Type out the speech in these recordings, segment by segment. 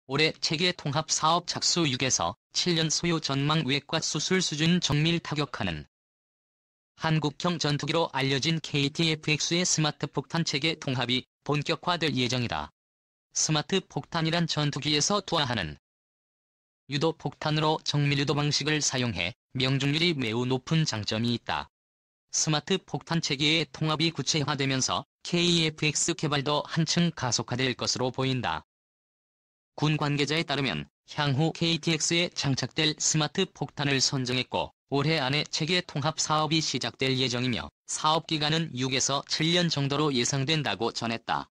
올해 체계 통합 사업 착수 6에서 7년 소요 전망 외과 수술 수준 정밀 타격하는 한국형 전투기로 알려진 KTFX의 스마트 폭탄 체계 통합이 본격화될 예정이다. 스마트 폭탄이란 전투기에서 투하하는 유도 폭탄으로 정밀 유도 방식을 사용해 명중률이 매우 높은 장점이 있다. 스마트 폭탄 체계의 통합이 구체화되면서 KFX 개발도 한층 가속화될 것으로 보인다. 군 관계자에 따르면 향후 KTX에 장착될 스마트 폭탄을 선정했고 올해 안에 체계 통합 사업이 시작될 예정이며 사업 기간은 6에서 7년 정도로 예상된다고 전했다.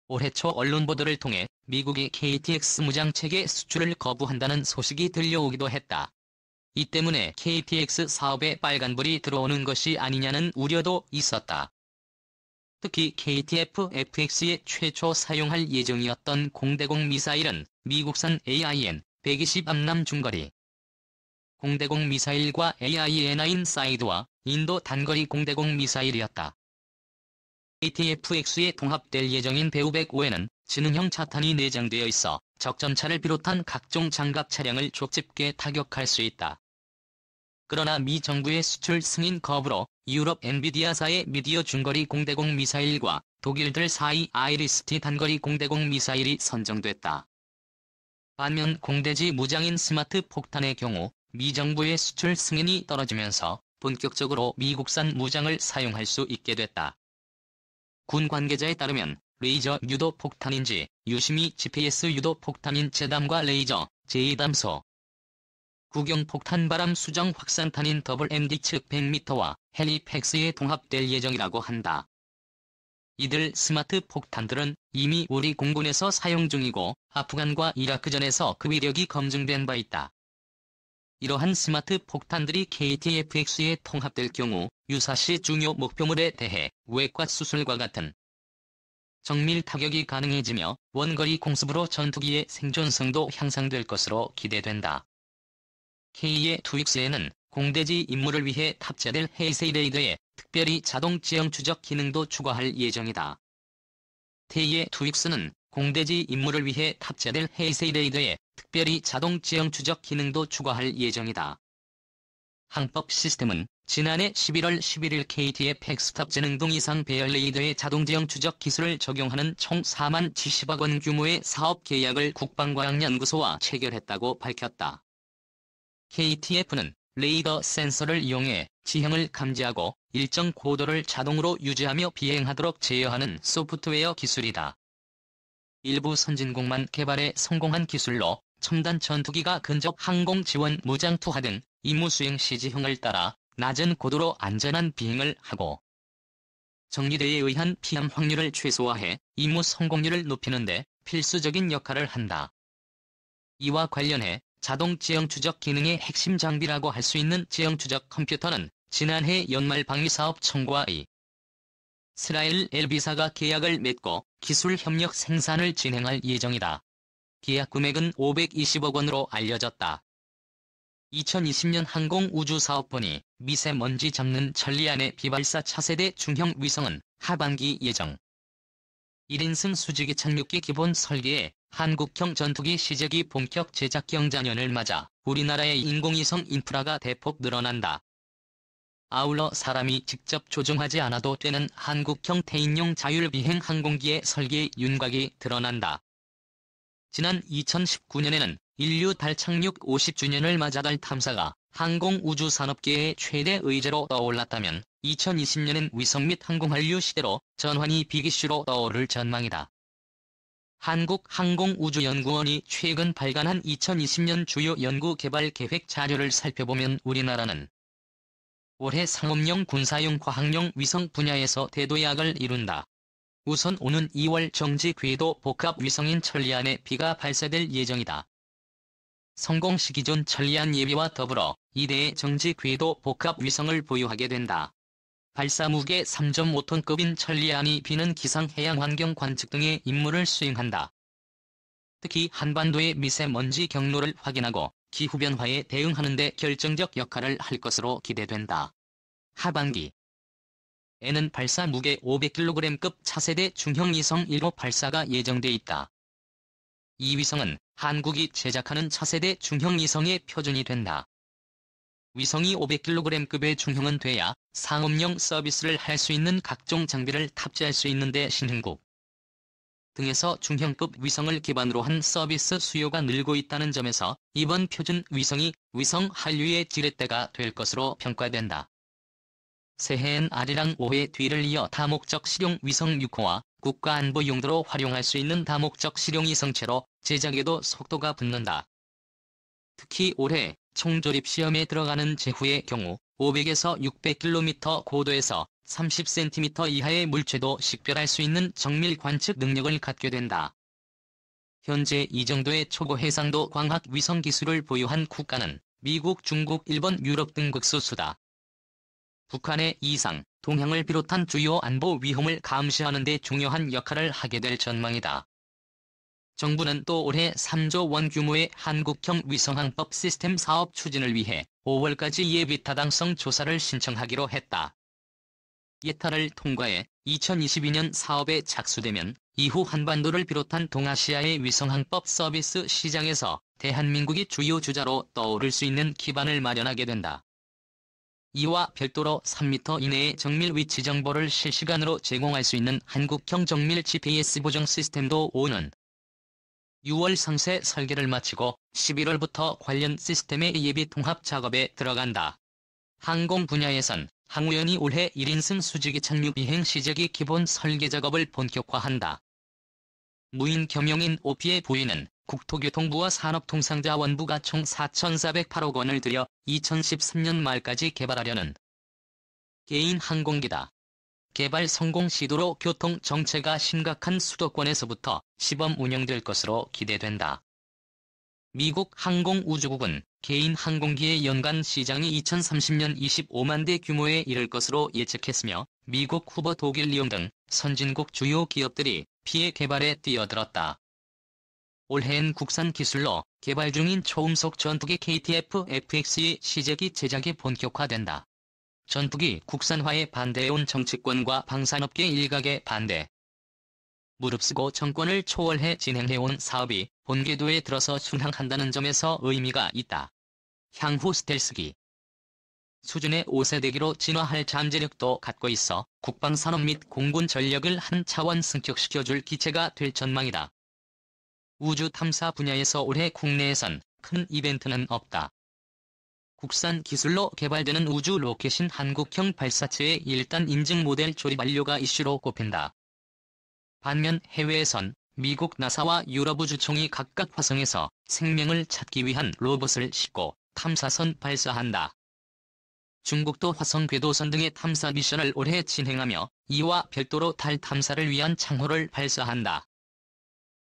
올해 초 언론 보도를 통해 미국이 KTX 무장체계 수출을 거부한다는 소식이 들려오기도 했다. 이 때문에 KTX 사업에 빨간불이 들어오는 것이 아니냐는 우려도 있었다. 특히 KTF-FX에 최초 사용할 예정이었던 공대공 미사일은 미국산 AIM-120 암람 중거리 공대공 미사일과 AIM-9 사이드와 인도 단거리 공대공 미사일이었다. KTF-X에 통합될 예정인 배우 105에는 지능형 차탄이 내장되어 있어 적전차를 비롯한 각종 장갑 차량을 좁집게 타격할 수 있다. 그러나 미 정부의 수출 승인 거부로 유럽 엔비디아사의 미디어 중거리 공대공 미사일과 독일들 사이 아이리스-T 단거리 공대공 미사일이 선정됐다. 반면 공대지 무장인 스마트 폭탄의 경우 미 정부의 수출 승인이 떨어지면서 본격적으로 미국산 무장을 사용할 수 있게 됐다. 군 관계자에 따르면 레이저 유도 폭탄인지 유심히 GPS 유도 폭탄인 제담과 레이저, 제2담소, 구경 폭탄 바람 수정 확산탄인 WMD 측 100m와 헬리팩스에 통합될 예정이라고 한다. 이들 스마트 폭탄들은 이미 우리 공군에서 사용 중이고 아프간과 이라크전에서 그 위력이 검증된 바 있다. 이러한 스마트 폭탄들이 KTFX에 통합될 경우 유사시 중요 목표물에 대해 외과 수술과 같은 정밀 타격이 가능해지며 원거리 공습으로 전투기의 생존성도 향상될 것으로 기대된다. KTFX에는 공대지 임무를 위해 탑재될 헤이세이 레이더에 특별히 자동 지형 추적 기능도 추가할 예정이다. KTFX는 공대지 임무를 위해 탑재될 헤이세이 레이더에 특별히 자동 지형 추적 기능도 추가할 예정이다. 항법 시스템은 지난해 11월 11일 KTFX 탑재능동 이상 배열 레이더의 자동 지형 추적 기술을 적용하는 총 4만 70억 원 규모의 사업 계약을 국방과학연구소와 체결했다고 밝혔다. KTF는 레이더 센서를 이용해 지형을 감지하고 일정 고도를 자동으로 유지하며 비행하도록 제어하는 소프트웨어 기술이다. 일부 선진국만 개발에 성공한 기술로 첨단 전투기가 근접 항공 지원 무장 투하 등 임무 수행 시 지형을 따라 낮은 고도로 안전한 비행을 하고 정리대에 의한 피함 확률을 최소화해 임무 성공률을 높이는 데 필수적인 역할을 한다. 이와 관련해 자동 지형 추적 기능의 핵심 장비라고 할 수 있는 지형 추적 컴퓨터는 지난해 연말 방위사업 청구와 이스라엘 엘비사가 계약을 맺고 기술 협력 생산을 진행할 예정이다. 계약 금액은 520억 원으로 알려졌다. 2020년 항공우주사업본이 미세먼지 잡는 천리안의 비발사 차세대 중형 위성은 하반기 예정. 1인승 수직의 착륙기 기본 설계에 한국형 전투기 시제기 본격 제작 경자년을 맞아 우리나라의 인공위성 인프라가 대폭 늘어난다. 아울러 사람이 직접 조종하지 않아도 되는 한국형 대인용 자율비행 항공기의 설계 윤곽이 드러난다. 지난 2019년에는 인류 달 착륙 50주년을 맞아 달 탐사가 항공우주산업계의 최대 의제로 떠올랐다면 2020년엔 위성 및 항공한류 시대로 전환이 빅이슈로 떠오를 전망이다. 한국항공우주연구원이 최근 발간한 2020년 주요 연구개발 계획 자료를 살펴보면 우리나라는 올해 상업용 군사용 과학용 위성 분야에서 대도약을 이룬다. 우선 오는 2월 정지 궤도 복합 위성인 천리안의 B가 발사될 예정이다. 성공 시 기존 천리안 예비와 더불어 2대의 정지 궤도 복합 위성을 보유하게 된다. 발사 무게 3.5톤급인 천리안이 B는 기상 해양 환경 관측 등의 임무를 수행한다. 특히 한반도의 미세먼지 경로를 확인하고 기후변화에 대응하는 데 결정적 역할을 할 것으로 기대된다. 하반기 에는 발사 무게 500kg급 차세대 중형 위성 1호 발사가 예정돼 있다. 이 위성은 한국이 제작하는 차세대 중형 위성의 표준이 된다. 위성이 500kg급의 중형은 돼야 상업용 서비스를 할 수 있는 각종 장비를 탑재할 수 있는데 신흥국 등에서 중형급 위성을 기반으로 한 서비스 수요가 늘고 있다는 점에서 이번 표준 위성이 위성 한류의 지렛대가 될 것으로 평가된다. 새해엔 아리랑 5회 뒤를 이어 다목적 실용 위성 6호와 국가안보 용도로 활용할 수 있는 다목적 실용 위성체로 제작에도 속도가 붙는다. 특히 올해 총조립 시험에 들어가는 제후의 경우 500에서 600km 고도에서 30cm 이하의 물체도 식별할 수 있는 정밀 관측 능력을 갖게 된다. 현재 이 정도의 초고 해상도 광학 위성 기술을 보유한 국가는 미국, 중국, 일본, 유럽 등 극소수다. 북한의 이상, 동향을 비롯한 주요 안보 위험을 감시하는 데 중요한 역할을 하게 될 전망이다. 정부는 또 올해 3조 원 규모의 한국형 위성항법 시스템 사업 추진을 위해 5월까지 예비 타당성 조사를 신청하기로 했다. 예타를 통과해 2022년 사업에 착수되면 이후 한반도를 비롯한 동아시아의 위성항법 서비스 시장에서 대한민국이 주요 주자로 떠오를 수 있는 기반을 마련하게 된다. 이와 별도로 3m 이내의 정밀 위치 정보를 실시간으로 제공할 수 있는 한국형 정밀 GPS 보정 시스템도 오는 6월 상세 설계를 마치고 11월부터 관련 시스템의 예비 통합 작업에 들어간다. 항공 분야에선 항우연이 올해 1인승 수직이 착륙 비행 시제기 기본 설계 작업을 본격화한다. 무인 겸용인 오피의 부위는 국토교통부와 산업통상자원부가 총 4,408억 원을 들여 2013년 말까지 개발하려는 개인 항공기다. 개발 성공 시도로 교통 정체가 심각한 수도권에서부터 시범 운영될 것으로 기대된다. 미국 항공우주국은 개인 항공기의 연간 시장이 2030년 25만 대 규모에 이를 것으로 예측했으며 미국, 쿠바, 독일, 리옹 등 선진국 주요 기업들이 피해 개발에 뛰어들었다. 올해엔 국산 기술로 개발 중인 초음속 전투기 KTF-FX의 시제기 제작이 본격화된다. 전투기 국산화에 반대해온 정치권과 방산업계 일각의 반대. 무릅쓰고 정권을 초월해 진행해온 사업이 본궤도에 들어서 순항한다는 점에서 의미가 있다. 향후 스텔스기 수준의 5세대기로 진화할 잠재력도 갖고 있어 국방산업 및 공군 전력을 한 차원 승격시켜줄 기체가 될 전망이다. 우주 탐사 분야에서 올해 국내에선 큰 이벤트는 없다. 국산 기술로 개발되는 우주 로켓인 한국형 발사체의 일단 인증 모델 조립 완료가 이슈로 꼽힌다. 반면 해외에선 미국 나사와 유럽우주총이 각각 화성에서 생명을 찾기 위한 로봇을 싣고 탐사선 발사한다. 중국도 화성 궤도선 등의 탐사 미션을 올해 진행하며 이와 별도로 달 탐사를 위한 창호를 발사한다.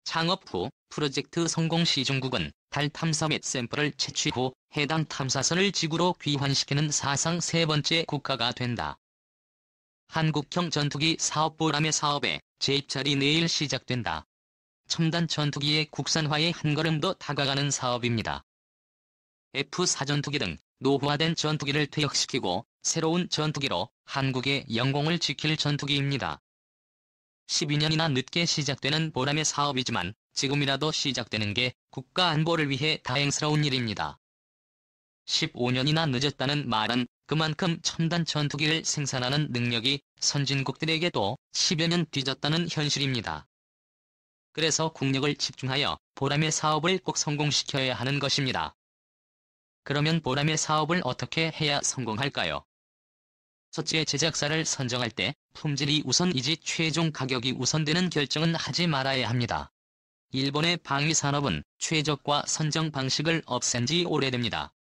창업 후 프로젝트 성공 시 중국은 달 탐사 및 샘플을 채취 후 해당 탐사선을 지구로 귀환시키는 사상 세 번째 국가가 된다. 한국형 전투기 사업 보람의 사업에 재입찰이 내일 시작된다. 첨단 전투기의 국산화에 한 걸음 더 다가가는 사업입니다. F-4 전투기 등 노후화된 전투기를 퇴역시키고 새로운 전투기로 한국의 영공을 지킬 전투기입니다. 12년이나 늦게 시작되는 보람의 사업이지만 지금이라도 시작되는 게 국가 안보를 위해 다행스러운 일입니다. 15년이나 늦었다는 말은 그만큼 첨단 전투기를 생산하는 능력이 선진국들에게도 10여 년 뒤졌다는 현실입니다. 그래서 국력을 집중하여 보람의 사업을 꼭 성공시켜야 하는 것입니다. 그러면 보람의 사업을 어떻게 해야 성공할까요? 첫째, 제작사를 선정할 때 품질이 우선이지 최종 가격이 우선되는 결정은 하지 말아야 합니다. 일본의 방위산업은 최저가 선정 방식을 없앤 지 오래됩니다.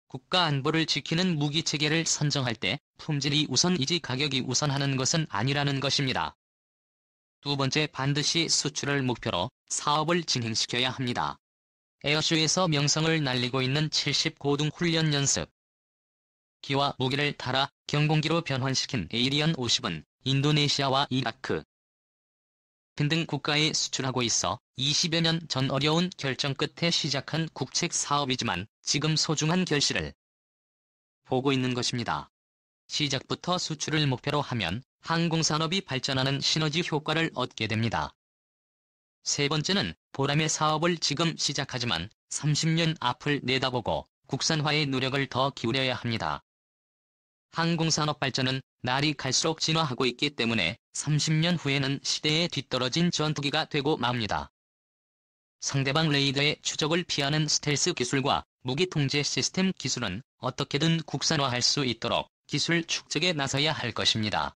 국가 안보를 지키는 무기체계를 선정할 때 품질이 우선이지 가격이 우선하는 것은 아니라는 것입니다. 두 번째, 반드시 수출을 목표로 사업을 진행시켜야 합니다. 에어쇼에서 명성을 날리고 있는 70고등 훈련 연습. 기와 무기를 달아 경공기로 변환시킨 에이리언 50은 인도네시아와 이라크 등 국가에 수출하고 있어 20여 년 전 어려운 결정 끝에 시작한 국책 사업이지만 지금 소중한 결실을 보고 있는 것입니다. 시작부터 수출을 목표로 하면 항공산업이 발전하는 시너지 효과를 얻게 됩니다. 세 번째는 보람의 사업을 지금 시작하지만 30년 앞을 내다보고 국산화의 노력을 더 기울여야 합니다. 항공산업 발전은 날이 갈수록 진화하고 있기 때문에 30년 후에는 시대에 뒤떨어진 전투기가 되고 맙니다. 상대방 레이더의 추적을 피하는 스텔스 기술과 무기 통제 시스템 기술은 어떻게든 국산화할 수 있도록 기술 축적에 나서야 할 것입니다.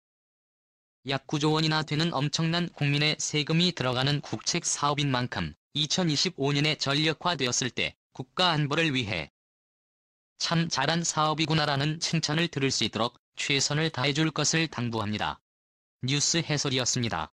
약 9조 원이나 되는 엄청난 국민의 세금이 들어가는 국책 사업인 만큼 2025년에 전력화되었을 때 국가 안보를 위해 참 잘한 사업이구나라는 칭찬을 들을 수 있도록 최선을 다해줄 것을 당부합니다. 뉴스 해설이었습니다.